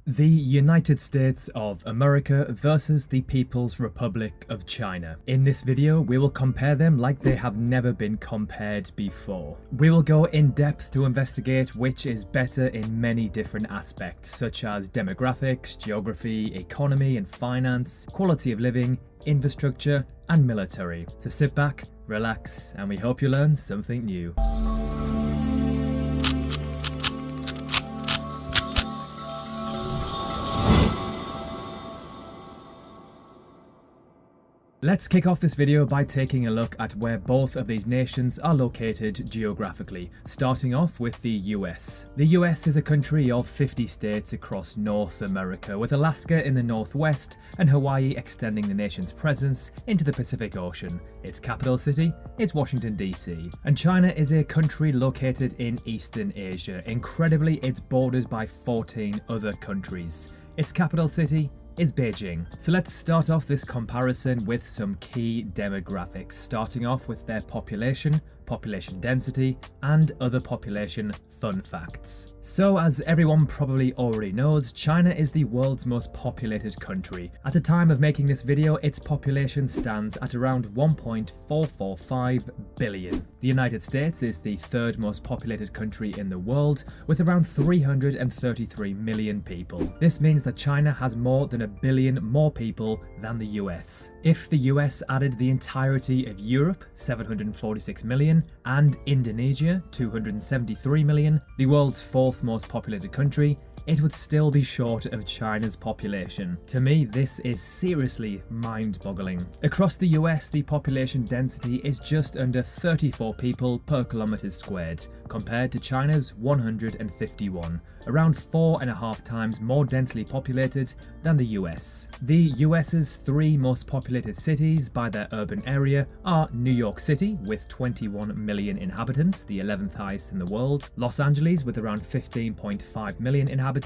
The United States of America versus the People's Republic of China. In this video, we will compare them like they have never been compared before. We will go in depth to investigate which is better in many different aspects, such as demographics, geography, economy and finance, quality of living, infrastructure, and military. So sit back, relax, and we hope you learn something new. Let's kick off this video by taking a look at where both of these nations are located geographically, starting off with the US. The US is a country of 50 states across North America, with Alaska in the northwest and Hawaii extending the nation's presence into the Pacific Ocean. Its capital city is Washington, D.C. And China is a country located in Eastern Asia. Incredibly, it's bordered by 14 other countries. Its capital city is Beijing. So let's start off this comparison with some key demographics, starting off with their population density, and other population fun facts. So as everyone probably already knows, China is the world's most populated country. At the time of making this video, its population stands at around 1.445 billion. The United States is the third most populated country in the world, with around 333 million people. This means that China has more than 1 billion more people than the US. If the US added the entirety of Europe, 746 million, and Indonesia, 273 million, the world's fourth most populated country, it would still be short of China's population. To me, this is seriously mind-boggling. Across the US, the population density is just under 34 people per kilometre squared, compared to China's 151, around 4.5 times more densely populated than the US. The US's three most populated cities by their urban area are New York City, with 21 million inhabitants, the 11th highest in the world, Los Angeles with around 15.5 million inhabitants,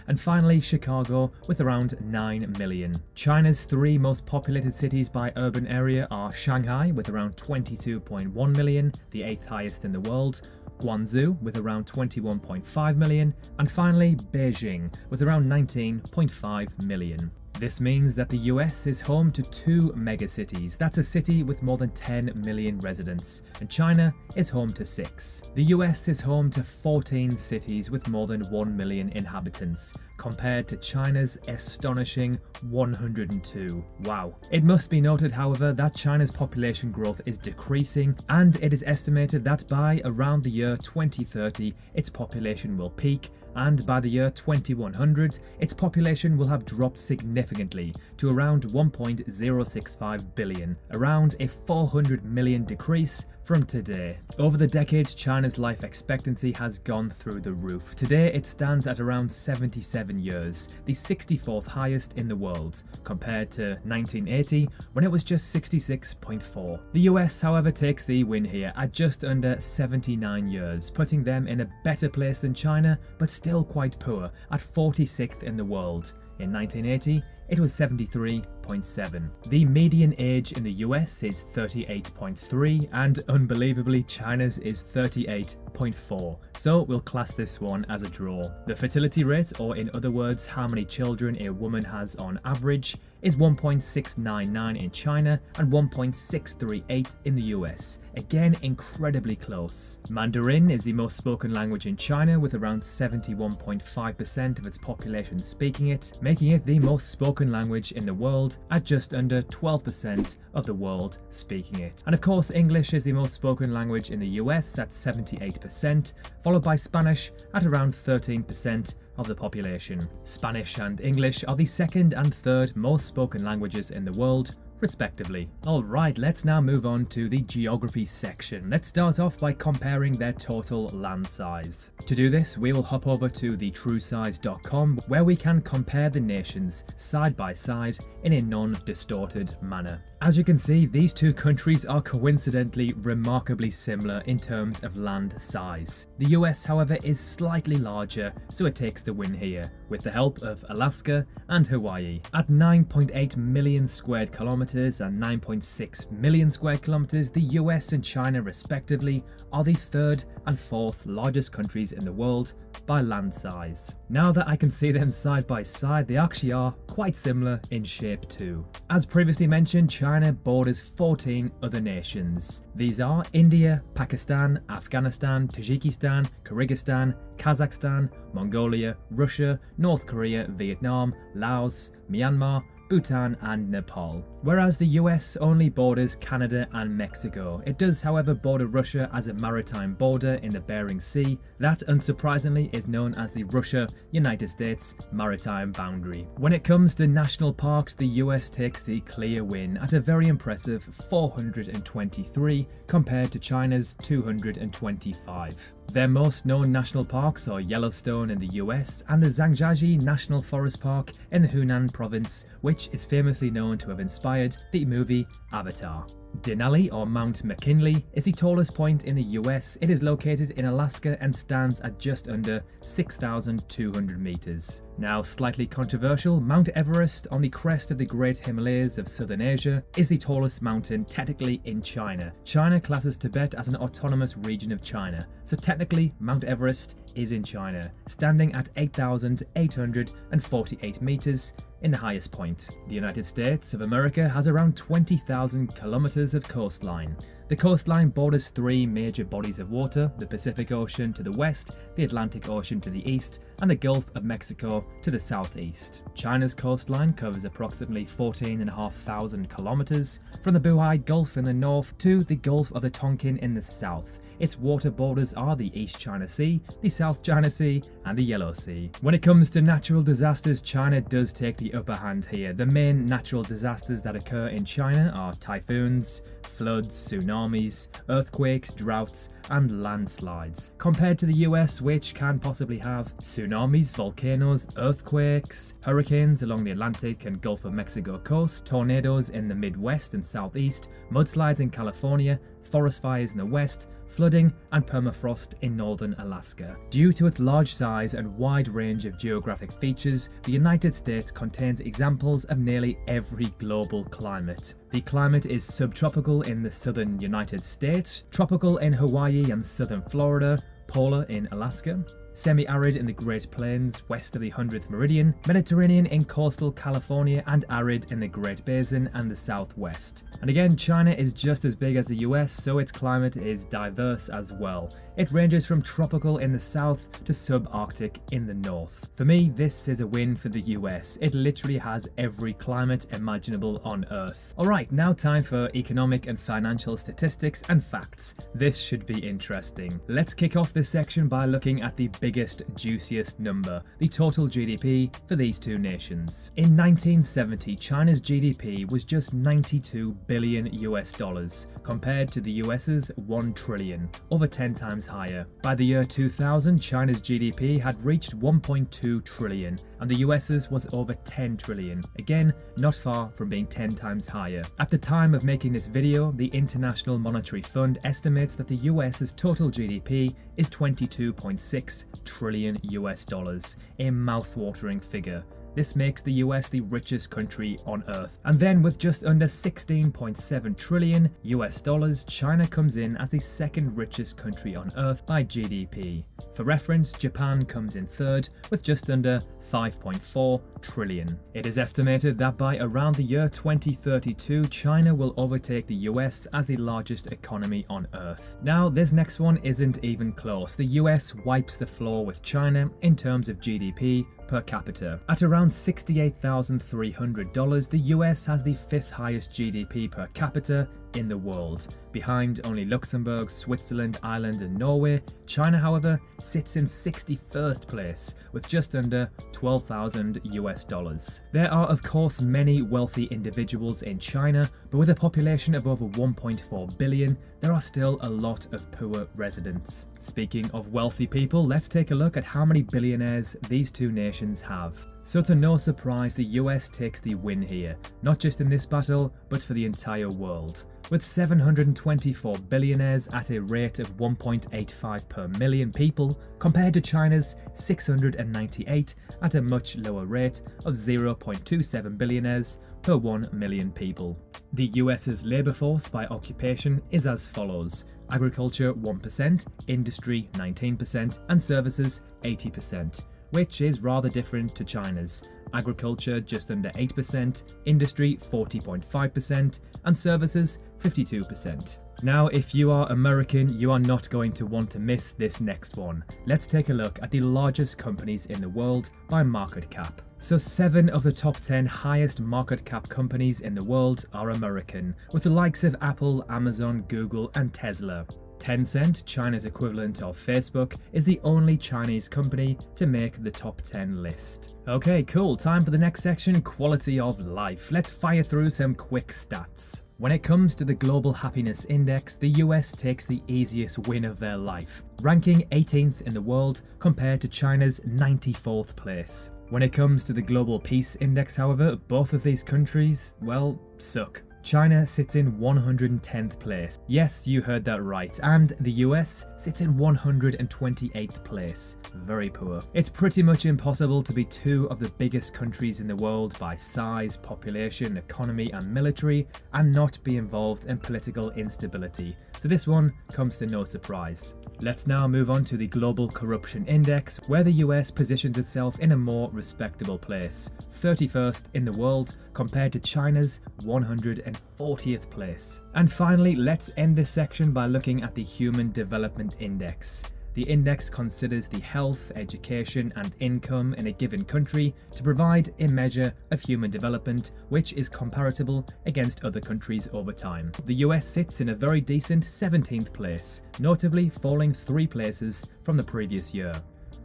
and finally Chicago with around 9 million. China's three most populated cities by urban area are Shanghai with around 22.1 million, the 8th highest in the world, Guangzhou with around 21.5 million, and finally Beijing with around 19.5 million. This means that the US is home to two megacities. That's a city with more than 10 million residents, and China is home to 6. The US is home to 14 cities with more than 1 million inhabitants, compared to China's astonishing 102. Wow. It must be noted, however, that China's population growth is decreasing, and it is estimated that by around the year 2030, its population will peak, and by the year 2100, its population will have dropped significantly to around 1.065 billion, around a 400 million decrease from today. Over the decades, China's life expectancy has gone through the roof. Today, it stands at around 77 years, the 64th highest in the world, compared to 1980, when it was just 66.4. The US, however, takes the win here at just under 79 years, putting them in a better place than China, but still quite poor, at 46th in the world. In 1980, it was 73.7. The median age in the US is 38.3, and unbelievably, China's is 38.4. So we'll class this one as a draw. The fertility rate, or in other words, how many children a woman has on average, is 1.699 in China and 1.638 in the US. Again, incredibly close. Mandarin is the most spoken language in China, with around 71.5% of its population speaking it, making it the most spoken language in the world at just under 12% of the world speaking it. And of course, English is the most spoken language in the US at 78%, followed by Spanish at around 13% of the population. Spanish and English are the second and third most spoken languages in the world, respectively. Alright, let's now move on to the geography section. Let's start off by comparing their total land size. To do this, we will hop over to the truesize.com, where we can compare the nations side by side in a non-distorted manner. As you can see, these two countries are coincidentally remarkably similar in terms of land size. The US, however, is slightly larger, so it takes the win here, with the help of Alaska and Hawaii. At 9.8 million squared kilometers and 9.6 million square kilometers, the US and China respectively are the third and fourth largest countries in the world by land size. Now that I can see them side by side, they actually are quite similar in shape too. As previously mentioned, China borders 14 other nations. These are India, Pakistan, Afghanistan, Tajikistan, Kyrgyzstan, Kazakhstan, Mongolia, Russia, North Korea, Vietnam, Laos, Myanmar, Bhutan and Nepal. Whereas the US only borders Canada and Mexico. It does, however, border Russia as a maritime border in the Bering Sea. That, unsurprisingly, is known as the Russia-United States maritime boundary. When it comes to national parks, the US takes the clear win at a very impressive 423 compared to China's 225. Their most known national parks are Yellowstone in the US and the Zhangjiajie National Forest Park in the Hunan province, which is famously known to have inspired the movie Avatar. Denali, or Mount McKinley, is the tallest point in the US. It is located in Alaska and stands at just under 6,200 meters. Now, slightly controversial, Mount Everest on the crest of the Great Himalayas of Southern Asia is the tallest mountain technically in China. China classes Tibet as an autonomous region of China, so technically Mount Everest is in China, standing at 8,848 meters in the highest point. The United States of America has around 20,000 kilometers of coastline. The coastline borders three major bodies of water: the Pacific Ocean to the west, the Atlantic Ocean to the east, and the Gulf of Mexico to the southeast. China's coastline covers approximately 14,500 kilometers, from the Bohai Gulf in the north to the Gulf of the Tonkin in the south. Its water borders are the East China Sea, the South China Sea, and the Yellow Sea. When it comes to natural disasters, China does take the upper hand here. The main natural disasters that occur in China are typhoons, floods, tsunamis, earthquakes, droughts, and landslides. Compared to the US, which can possibly have tsunamis, volcanoes, earthquakes, hurricanes along the Atlantic and Gulf of Mexico coast, tornadoes in the Midwest and Southeast, mudslides in California, forest fires in the west, flooding and permafrost in northern Alaska. Due to its large size and wide range of geographic features, the United States contains examples of nearly every global climate. The climate is subtropical in the southern United States, tropical in Hawaii and southern Florida, polar in Alaska, semi-arid in the Great Plains west of the 100th meridian, Mediterranean in coastal California, and arid in the Great Basin and the southwest. And again, China is just as big as the US, so its climate is diverse as well. It ranges from tropical in the south to subarctic in the north. For me, this is a win for the US. It literally has every climate imaginable on Earth. Alright, now time for economic and financial statistics and facts. This should be interesting. Let's kick off this section by looking at the biggest, juiciest number, the total GDP for these two nations. In 1970, China's GDP was just 92 billion US dollars, compared to the US's 1 trillion, over 10 times higher. By the year 2000, China's GDP had reached 1.2 trillion, and the US's was over 10 trillion, again, not far from being 10 times higher. At the time of making this video, the International Monetary Fund estimates that the US's total GDP is 22.6 trillion US dollars, a mouth-watering figure. This makes the US the richest country on Earth. And then with just under 16.7 trillion US dollars, China comes in as the second richest country on Earth by GDP. For reference, Japan comes in third with just under 5.4 trillion. It is estimated that by around the year 2032, China will overtake the US as the largest economy on Earth. Now, this next one isn't even close. The US wipes the floor with China in terms of GDP per capita. At around $68,300, the US has the fifth highest GDP per capita in the world. Behind only Luxembourg, Switzerland, Ireland and Norway, China, however, sits in 61st place with just under 12,000 US dollars. There are of course many wealthy individuals in China, but with a population of over 1.4 billion, there are still a lot of poor residents. Speaking of wealthy people, let's take a look at how many billionaires these two nations have. So to no surprise, the US takes the win here, not just in this battle, but for the entire world. With 724 billionaires at a rate of 1.85 per million people, compared to China's 698 at a much lower rate of 0.27 billionaires per 1 million people. The US's labour force by occupation is as follows: agriculture 1%, industry 19%, and services 80%. which is rather different to China's. Agriculture just under 8%, industry 40.5%, and services 52%. Now, if you are American, you are not going to want to miss this next one. Let's take a look at the largest companies in the world by market cap. So 7 of the top 10 highest market cap companies in the world are American, with the likes of Apple, Amazon, Google, and Tesla. Tencent, China's equivalent of Facebook, is the only Chinese company to make the top 10 list. Okay, cool, time for the next section, quality of life. Let's fire through some quick stats. When it comes to the Global Happiness Index, the US takes the easiest win of their life, ranking 18th in the world compared to China's 94th place. When it comes to the Global Peace Index, however, both of these countries, well, suck. China sits in 110th place. Yes, you heard that right. And the US sits in 128th place. Very poor. It's pretty much impossible to be 2 of the biggest countries in the world by size, population, economy, and military, and not be involved in political instability. So this one comes to no surprise. Let's now move on to the Global Corruption Index, where the US positions itself in a more respectable place, 31st in the world compared to China's 140th place. And finally, let's end this section by looking at the Human Development Index. The index considers the health, education, and income in a given country to provide a measure of human development which is comparable against other countries over time. The US sits in a very decent 17th place, notably falling 3 places from the previous year,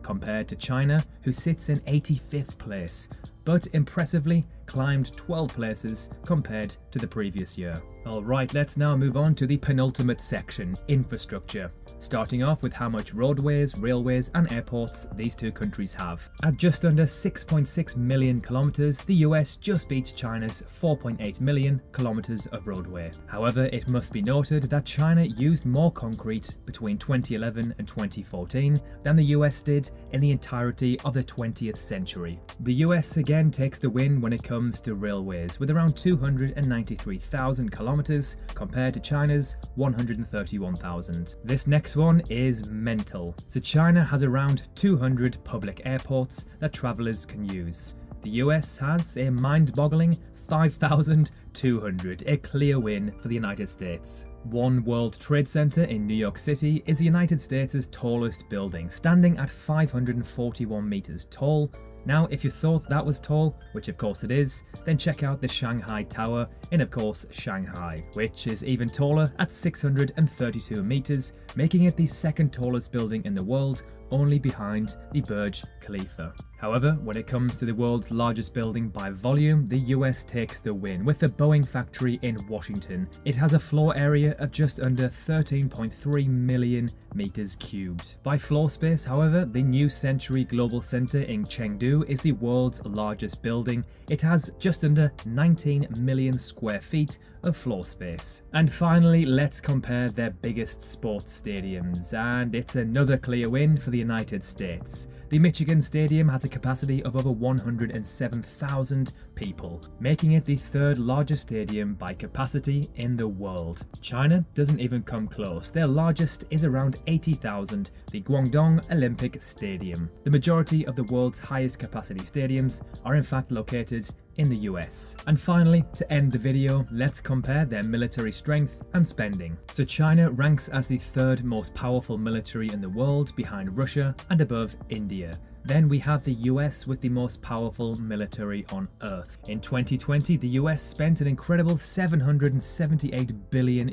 compared to China, who sits in 85th place, but impressively climbed 12 places compared to the previous year. Alright, let's now move on to the penultimate section, infrastructure. Starting off with how much roadways, railways, and airports these 2 countries have. At just under 6.6 million kilometers, the US just beats China's 4.8 million kilometers of roadway. However, it must be noted that China used more concrete between 2011 and 2014 than the US did in the entirety of the 20th century. The US again takes the win when it comes to railways, with around 293,000 kilometers compared to China's 131,000. This next one is mental. So China has around 200 public airports that travelers can use. The US has a mind-boggling 5,200, a clear win for the United States. One World Trade Center in New York City is the United States' tallest building, standing at 541 meters tall. Now, if you thought that was tall, which of course it is, then check out the Shanghai Tower in, of course, Shanghai, which is even taller at 632 meters, making it the 2nd tallest building in the world, only behind the Burj Khalifa. However, when it comes to the world's largest building by volume, the US takes the win with the Boeing factory in Washington. It has a floor area of just under 13.3 million meters cubed. By floor space, however, the New Century Global Center in Chengdu is the world's largest building. It has just under 19 million square feet of floor space. And finally, let's compare their biggest sports stadiums, and it's another clear win for the United States. The Michigan Stadium has a capacity of over 107,000 people, making it the 3rd largest stadium by capacity in the world. China doesn't even come close. Their largest is around 80,000, the Guangdong Olympic Stadium. The majority of the world's highest capacity stadiums are in fact located in the US. And finally, to end the video, let's compare their military strength and spending. So China ranks as the 3rd most powerful military in the world, behind Russia and above India. Then we have the US with the most powerful military on Earth. In 2020, the US spent an incredible $778 billion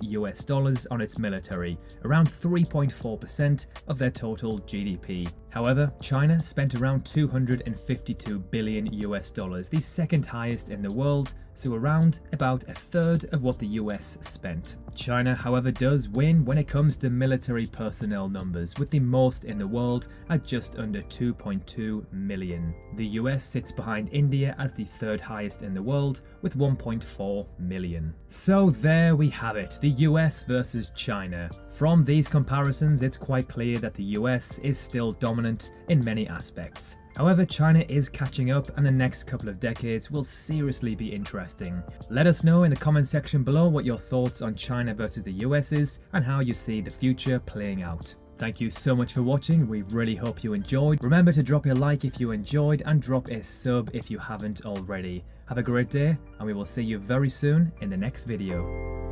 on its military, around 3.4% of their total GDP. However, China spent around $252 billion, the 2nd highest in the world, so around about a third of what the US spent. China, however, does win when it comes to military personnel numbers, with the most in the world at just under 2.2 million. The US sits behind India as the 3rd highest in the world, with 1.4 million. So there we have it, the US versus China. From these comparisons, it's quite clear that the US is still dominant in many aspects. However, China is catching up, and the next couple of decades will seriously be interesting. Let us know in the comment section below what your thoughts on China versus the US is and how you see the future playing out. Thank you so much for watching, we really hope you enjoyed. Remember to drop a like if you enjoyed and drop a sub if you haven't already. Have a great day and we will see you very soon in the next video.